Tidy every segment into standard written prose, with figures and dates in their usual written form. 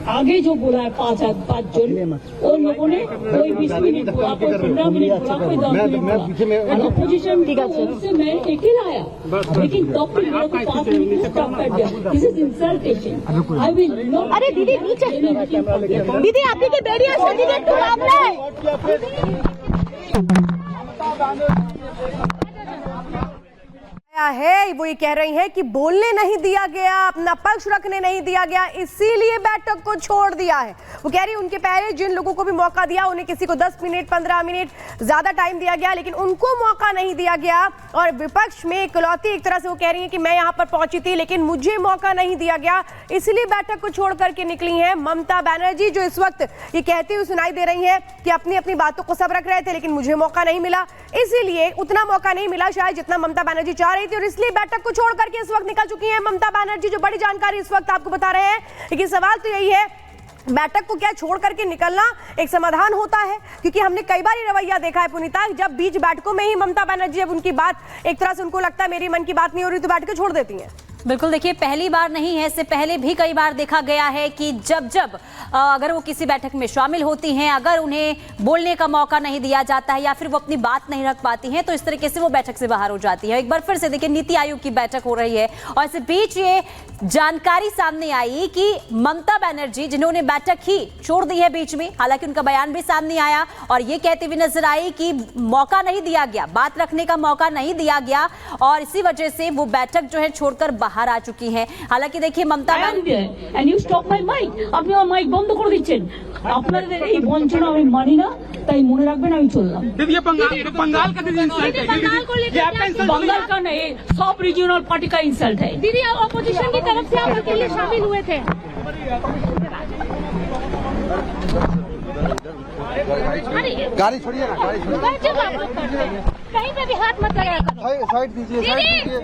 आगे जो बोला है 5 जन, उन लोगों ने कोई 20 मिनट बोला, कोई 15 मिनट बोला, कोई 10 मिनट बोला। अपोजिशन से मैं अकेला आया, लेकिन डॉक्टर को 5 मिनट में स्टॉप कर दिया। This is इंसल्टेशन। I will not. अरे दीदी नीचे, दीदी आपकी के बेरियर से दीदी टू मामला है वो ये कह रही है कि बोलने नहीं दिया गया, अपना पक्ष रखने नहीं दिया गया, इसीलिए बैठक को छोड़ दिया है। वो कह रही उनके पहले जिन लोगों को भी मौका दिया, उन्हें किसी को 10 मिनट 15 मिनट ज्यादा टाइम दिया गया, लेकिन उनको मौका नहीं दिया गया। और विपक्ष में इकलौती एक तरह से वो कह रही है कि मैं यहाँ पर पहुंची थी लेकिन मुझे मौका नहीं दिया गया, इसलिए बैठक को छोड़ करके निकली है ममता बनर्जी, जो इस वक्त ये कहती हुई सुनाई दे रही है कि अपनी अपनी बातों को सब रख रहे थे लेकिन मुझे मौका नहीं मिला, इसीलिए उतना मौका नहीं मिला शायद जितना ममता बनर्जी चाह रही थी, और इसलिए बैठक को छोड़ करके इस वक्त निकल चुकी हैं ममता बनर्जी। जो बड़ी जानकारी इस वक्त आपको बता रहे हैं, लेकिन सवाल तो यही है बैठक को क्या छोड़ करके निकलना एक समाधान होता है? क्योंकि हमने कई बार ये रवैया देखा है पुनीता, जब बीच बैठकों में ही ममता बनर्जी जब उनकी बात एक तरह से उनको लगता है मेरी मन की बात नहीं हो रही तो बैठकें छोड़ देती हैं। बिल्कुल, देखिए पहली बार नहीं है, इससे पहले भी कई बार देखा गया है कि जब अगर वो किसी बैठक में शामिल होती हैं, अगर उन्हें बोलने का मौका नहीं दिया जाता है या फिर वो अपनी बात नहीं रख पाती हैं, तो इस तरीके से वो बैठक से बाहर हो जाती है। एक बार फिर से देखिए नीति आयोग की बैठक हो रही है और इस बीच ये जानकारी सामने आई कि ममता बनर्जी जिन्होंने बैठक ही छोड़ दी है बीच में, हालांकि उनका बयान भी सामने आया और ये कहते हुए नजर आई कि मौका नहीं दिया गया, बात रखने का मौका नहीं दिया गया और इसी वजह से वो बैठक जो है छोड़कर बाहर आ चुकी हैं। हालांकि देखिए Mamata and you stop my mic, আপনি আমার মাইক বন্ধ করে দিচ্ছেন। আপনাদের এই বঞ্চনা আমি মানি না, তাই মনে রাখবেন আমি চললাম। दीदी ये बंगाल का दीदी इंसल्ट है, बंगाल को लेकर आपका इंसल्ट बंगाल का नहीं, सब रीजनल पार्टी का इंसल्ट है। दीदी अपोजिशन की तरफ से आप अकेले शामिल हुए थे। गाड़ी छोड़िए ना, गाड़ी छोड़िए, कहीं पे भी हाथ मत लगाया करो। साइड दीजिए, साइड दीजिए।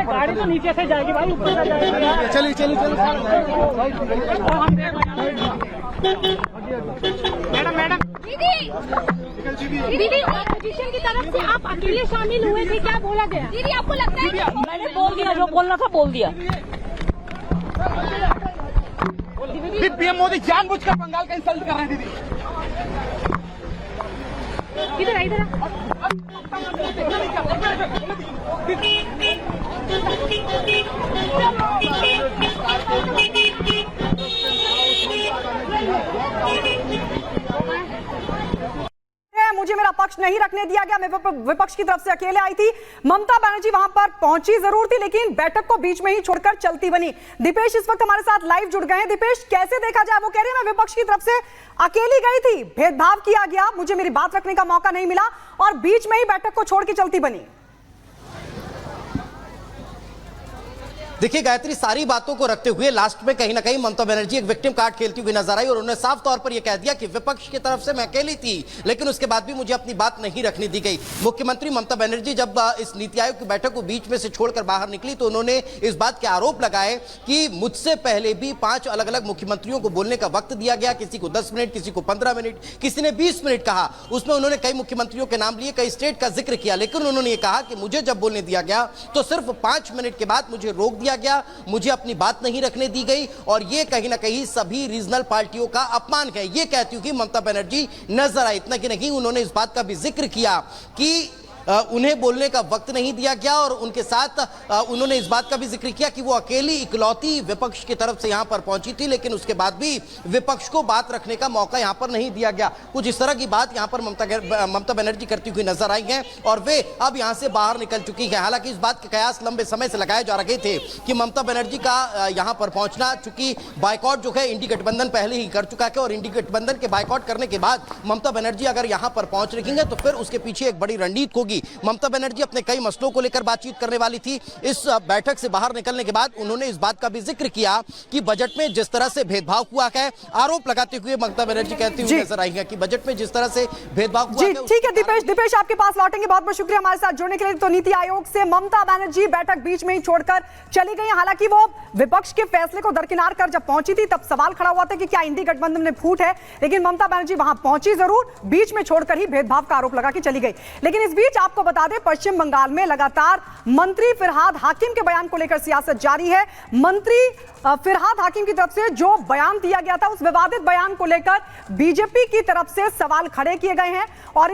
गाड़ी तो नीचे से जाएगी भाई, ऊपर से जाएगी। चलिए चलिए चलिए। मैडम दीदी अपोजिशन की तरफ से आप अकेले शामिल हुए थे, क्या बोला गया? दीदी आपको लगता है? मैंने बोल दिया, जो बोलना था बोल दिया। पीएम मोदी जानबूझकर बंगाल का इंसल्ट कर रहे हैं दीदी। इधर इधर मुझे मेरा पक्ष नहीं रखने दिया गया, मैं विपक्ष की तरफ से अकेले आई थी। ममता बनर्जी वहां पर पहुंची जरूर थी लेकिन बैठक को बीच में ही छोड़कर चलती बनी। दीपेश इस वक्त हमारे साथ लाइव जुड़ गए हैं। दीपेश, कैसे देखा जाए? वो कह रही है मैं विपक्ष की तरफ से अकेली गई थी, भेदभाव किया गया, मुझे मेरी बात रखने का मौका नहीं मिला और बीच में ही बैठक को छोड़ के चलती बनी। देखिए गायत्री, सारी बातों को रखते हुए लास्ट में कहीं ना कहीं ममता बनर्जी एक विक्टिम कार्ड खेलती हुई नजर आई और उन्होंने साफ तौर पर यह कह दिया कि विपक्ष की तरफ से मैं अकेली थी लेकिन उसके बाद भी मुझे अपनी बात नहीं रखने दी गई। मुख्यमंत्री ममता बनर्जी जब इस नीति आयोग की बैठक को बीच में से छोड़कर बाहर निकली तो उन्होंने इस बात के आरोप लगाए कि मुझसे पहले भी 5 अलग अलग मुख्यमंत्रियों को बोलने का वक्त दिया गया, किसी को 10 मिनट, किसी को 15 मिनट, किसी ने 20 मिनट कहा। उसमें उन्होंने कई मुख्यमंत्रियों के नाम लिए, कई स्टेट का जिक्र किया, लेकिन उन्होंने ये कहा कि मुझे जब बोलने दिया गया तो सिर्फ 5 मिनट के बाद मुझे रोक दिया गया, मुझे अपनी बात नहीं रखने दी गई और ये कहीं ना कहीं सभी रीजनल पार्टियों का अपमान है, ये कहती हूं कि ममता बनर्जी नजर आई। इतना कि नहीं, उन्होंने इस बात का भी जिक्र किया कि उन्हें बोलने का वक्त नहीं दिया गया और उनके साथ उन्होंने इस बात का भी जिक्र किया कि वो अकेली इकलौती विपक्ष की तरफ से यहां पर पहुंची थी लेकिन उसके बाद भी विपक्ष को बात रखने का मौका यहां पर नहीं दिया गया। कुछ इस तरह की बात यहां पर ममता बनर्जी करती हुई नजर आई हैं और वे अब यहां से बाहर निकल चुकी हैं। हालांकि इस बात के कयास लंबे समय से लगाए जा रहे थे कि ममता बनर्जी का यहां पर पहुंचना, चूंकि बायकॉट जो है इंडी गठबंधन पहले ही कर चुका है और इंडी गठबंधन के बायकॉट करने के बाद ममता बनर्जी अगर यहां पर पहुंच रही हैं तो फिर उसके पीछे एक बड़ी रणनीति होगी। ममता बनर्जी अपने कई मसलों को लेकर बातचीत करने वाली थी। इस बैठक से बाहर निकलने के बाद उन्होंने इस बात का भी जिक्र किया कि बजट में जिस तरह से भेदभाव हुआ है, आरोप लगाते हुए ममता बनर्जी कहती हुई नजर आई है कि बजट में जिस तरह से भेदभाव हुआ है। ठीक है दीपेश, आपके पास लौटेंगे। बहुत बहुत शुक्रिया हमारे साथ जुड़ने के लिए। तो नीति आयोग से ममता बनर्जी बैठक बीच में ही छोड़कर चली गई। हालांकि वो विपक्ष के फैसले को दरकिनार कर जब पहुंची थी तब सवाल खड़ा हुआ था कि क्या इंडी गठबंधन में फूट है, लेकिन ममता बनर्जी वहां पहुंची जरूर, बीच में छोड़कर ही भेदभाव का आरोप लगा के चली गई। लेकिन इस बीच आपको बता दें, पश्चिम बंगाल में लगातार मंत्री फिरहाद हाकिम के बयान को लेकर सियासत जारी है। मंत्री फिरहाद हाकिम की तरफ से जो बयान दिया गया था, उस विवादित बयान को लेकर बीजेपी की तरफ से सवाल खड़े किए गए हैं। और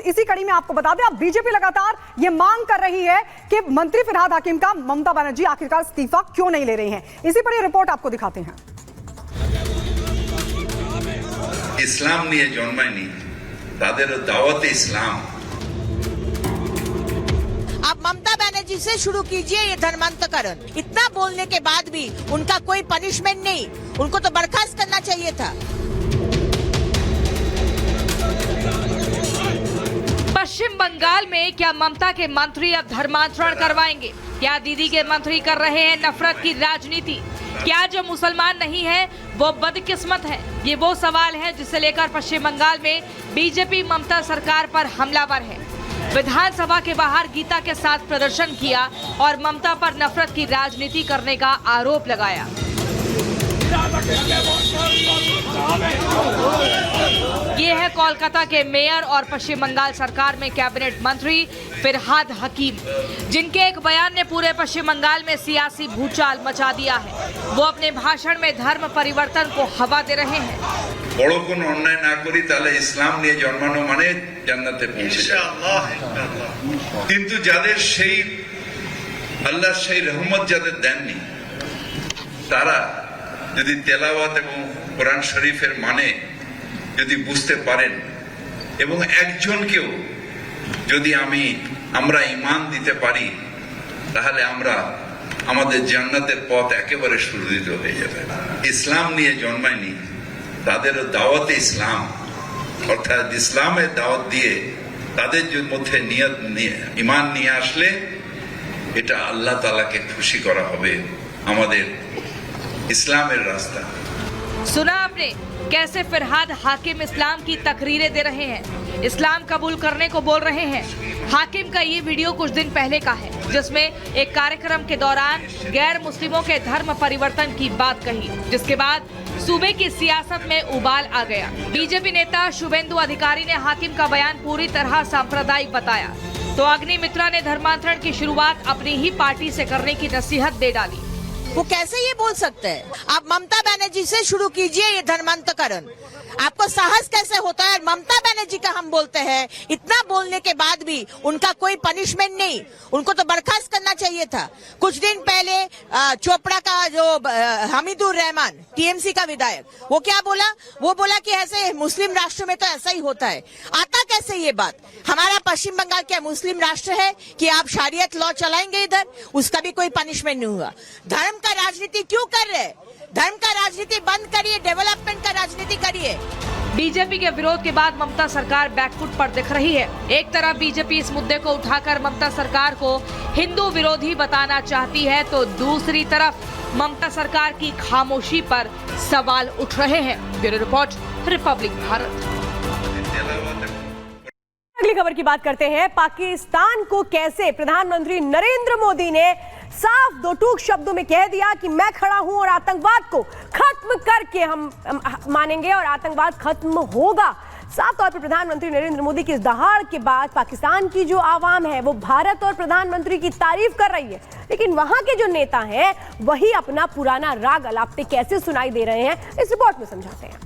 इसी कड़ी में आपको बता दें, अब बीजेपी लगातार ये मांग कर रही है कि मंत्री फिरहाद हाकिम का ममता बनर्जी आखिरकार इस्तीफा क्यों नहीं ले रही हैं। इसी पर ये रिपोर्ट आपको दिखाते हैं। इस्लाम निये जन्मायनी, तादेरो दावते इस्लाम। आप ममता बनर्जी से शुरू कीजिए ये धर्मांतकरण। इतना बोलने के बाद भी उनका कोई पनिशमेंट नहीं, उनको तो बर्खास्त करना चाहिए था। पश्चिम बंगाल में क्या ममता के मंत्री अब धर्मांतरण करवाएंगे? क्या दीदी के मंत्री कर रहे हैं नफरत की राजनीति? क्या जो मुसलमान नहीं है वो बदकिस्मत है? ये वो सवाल है जिसे लेकर पश्चिम बंगाल में बीजेपी ममता सरकार पर हमलावर है। विधानसभा के बाहर गीता के साथ प्रदर्शन किया और ममता पर नफरत की राजनीति करने का आरोप लगाया। ये है कोलकाता के मेयर और पश्चिम बंगाल सरकार में कैबिनेट मंत्री फिरहाद हकीम, जिनके एक बयान ने पूरे पश्चिम बंगाल में सियासी भूचाल मचा दिया है। वो अपने भाषण में धर्म परिवर्तन को हवा दे रहे हैं। बड़ो कोनो अन्याय ना करी ताहले इस्लाम निये जन्मानो माने জান্নাতে পৌঁছে যাবে। কিন্তু যাদের সেই আল্লাহ সেই রহমত যাদের দেননি, তারা যদি তেলাওয়াত এবং কোরআন শরীফের মানে যদি বুঝতে পারেন এবং একজনকেও যদি আমরা ঈমান দিতে পারি, তাহলে আমরা আমাদের জান্নাতের পথ একেবারে সুরক্ষিত হয়ে যাবে। ইসলাম নিয়ে জন্মায়নি, তাদেরও দাওয়াতে ইসলাম, অর্থাৎ ইসলামের দাওয়াত দিয়ে তাদের মধ্যে নিয়ত ঈমান নিয়ে আসলে এটা আল্লাহ তাআলাকে খুশি করা হবে। আমাদের इस्लामेर रास्ता। सुना आपने कैसे फिरहाद हाकिम इस्लाम की तकरीरें दे रहे हैं, इस्लाम कबूल करने को बोल रहे हैं। हाकिम का ये वीडियो कुछ दिन पहले का है, जिसमें एक कार्यक्रम के दौरान गैर मुस्लिमों के धर्म परिवर्तन की बात कही, जिसके बाद सूबे की सियासत में उबाल आ गया। बीजेपी नेता शुभेंदु अधिकारी ने हाकिम का बयान पूरी तरह सांप्रदायिक बताया, तो अग्निमित्रा ने धर्मांतरण की शुरुआत अपनी ही पार्टी से करने की नसीहत दे डाली। वो कैसे ये बोल सकते हैं? आप ममता बनर्जी से शुरू कीजिए ये धर्मांतकरण। आपको साहस कैसे होता है? ममता बनर्जी का हम बोलते हैं, इतना बोलने के बाद भी उनका कोई पनिशमेंट नहीं, उनको तो बर्खास्त करना चाहिए था। कुछ दिन पहले चोपड़ा का जो हमीदुर रहमान टीएमसी का विधायक, वो क्या बोला? वो बोला कि ऐसे मुस्लिम राष्ट्र में तो ऐसा ही होता है। आता कैसे ये बात? हमारा पश्चिम बंगाल क्या मुस्लिम राष्ट्र है कि आप शरीयत लॉ चलाएंगे इधर? उसका भी कोई पनिशमेंट नहीं हुआ। धर्म का राजनीति क्यों कर रहे? धर्म का राजनीति बंद करिए, डेवलपमेंट का राजनीति करिए। बीजेपी के विरोध के बाद ममता सरकार बैकफुट पर दिख रही है। एक तरफ बीजेपी इस मुद्दे को उठाकर ममता सरकार को हिंदू विरोधी बताना चाहती है, तो दूसरी तरफ ममता सरकार की खामोशी पर सवाल उठ रहे हैं। Bureau report, Republic Bharat. अगली खबर की बात करते हैं। पाकिस्तान को कैसे प्रधानमंत्री नरेंद्र मोदी ने साफ दो टूक शब्दों में कह दिया कि मैं खड़ा हूं और आतंकवाद को खत्म करके हम मानेंगे और आतंकवाद खत्म होगा। साफ तौर पर प्रधानमंत्री नरेंद्र मोदी की इस दहाड़ के बाद पाकिस्तान की जो आवाम है वो भारत और प्रधानमंत्री की तारीफ कर रही है, लेकिन वहां के जो नेता हैं वही अपना पुराना राग अलापते कैसे सुनाई दे रहे हैं, इस रिपोर्ट में समझाते हैं।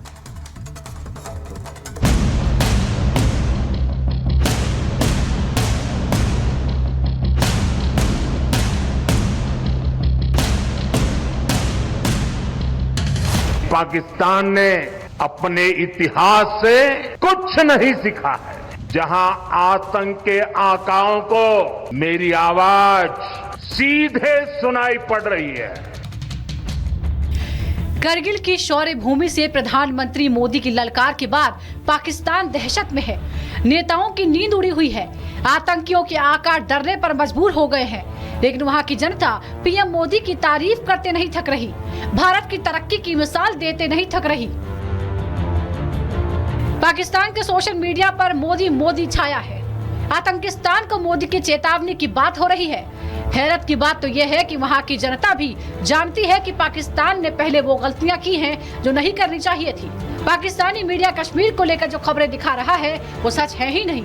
पाकिस्तान ने अपने इतिहास से कुछ नहीं सीखा है। जहां आतंक के आकाओं को मेरी आवाज सीधे सुनाई पड़ रही है। करगिल की शौर्य भूमि से प्रधानमंत्री मोदी की ललकार के बाद पाकिस्तान दहशत में है। नेताओं की नींद उड़ी हुई है। आतंकियों के आका डरने पर मजबूर हो गए हैं, लेकिन वहां की जनता पीएम मोदी की तारीफ करते नहीं थक रही, भारत की तरक्की की मिसाल देते नहीं थक रही। पाकिस्तान के सोशल मीडिया पर मोदी मोदी छाया है। आतंकिस्तान को मोदी की चेतावनी की बात हो रही है। हैरत की बात तो यह है कि वहां की जनता भी जानती है कि पाकिस्तान ने पहले वो गलतियां की हैं जो नहीं करनी चाहिए थी। पाकिस्तानी मीडिया कश्मीर को लेकर जो खबरें दिखा रहा है वो सच है ही नहीं।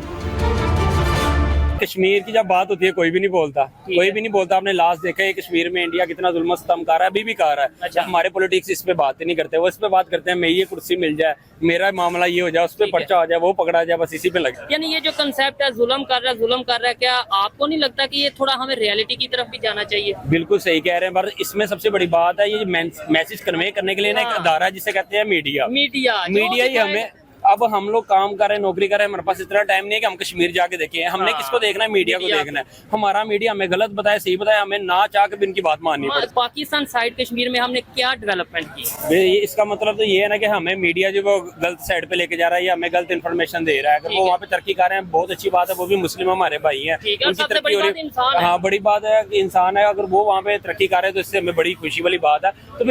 कश्मीर की जब बात होती है कोई भी नहीं बोलता, कोई भी नहीं बोलता। आपने लास्ट देखा है कश्मीर में इंडिया कितना जुल्म सितम कर रहा है, अभी भी कर रहा है। अच्छा। हमारे पॉलिटिक्स इस पे बात ही नहीं करते, वो इस पे बात करते हैं मैं ये कुर्सी मिल जाए, मेरा मामला ये हो जाए, उस पे पर्चा हो जाए, वो पकड़ा जाए, बस इसी पे लगे। यानी ये जो कंसेप्ट है जुल्म कर रहा है, क्या आपको नहीं लगता कि ये थोड़ा हमें रियलिटी की तरफ भी जाना चाहिए? बिल्कुल सही कह रहे हैं, पर इसमें सबसे बड़ी बात है ये मैसेज कन्वे करने के लिए ना एक अदारा जिसे कहते हैं मीडिया ही हमें। अब हम लोग काम कर रहे हैं, नौकरी कर रहे हैं, हमारे पास इतना टाइम नहीं है कि हम कश्मीर जाके देखें। हमने किसको देखना है? मीडिया को देखना है। हमारा मीडिया हमें गलत बताए सही बताए, हमें ना चाह के भी इनकी बात माननी पड़े। पाकिस्तान साइड कश्मीर में हमने क्या डेवलपमेंट की? इसका मतलब तो ये है ना कि हमें मीडिया जो वो गलत साइड पे लेके जा रहा है या हमें गलत इन्फॉर्मेशन दे रहा है। अगर वो वहाँ पे तरक्की कर रहे हैं बहुत अच्छी बात है, वो भी मुस्लिम हमारे भाई हैं, उनकी तरक्की हो रही है। हाँ, बड़ी बात है कि इंसान है, अगर वो वहाँ पे तरक्की कर रहे हैं तो इससे हमें बड़ी खुशी वाली बात है। तो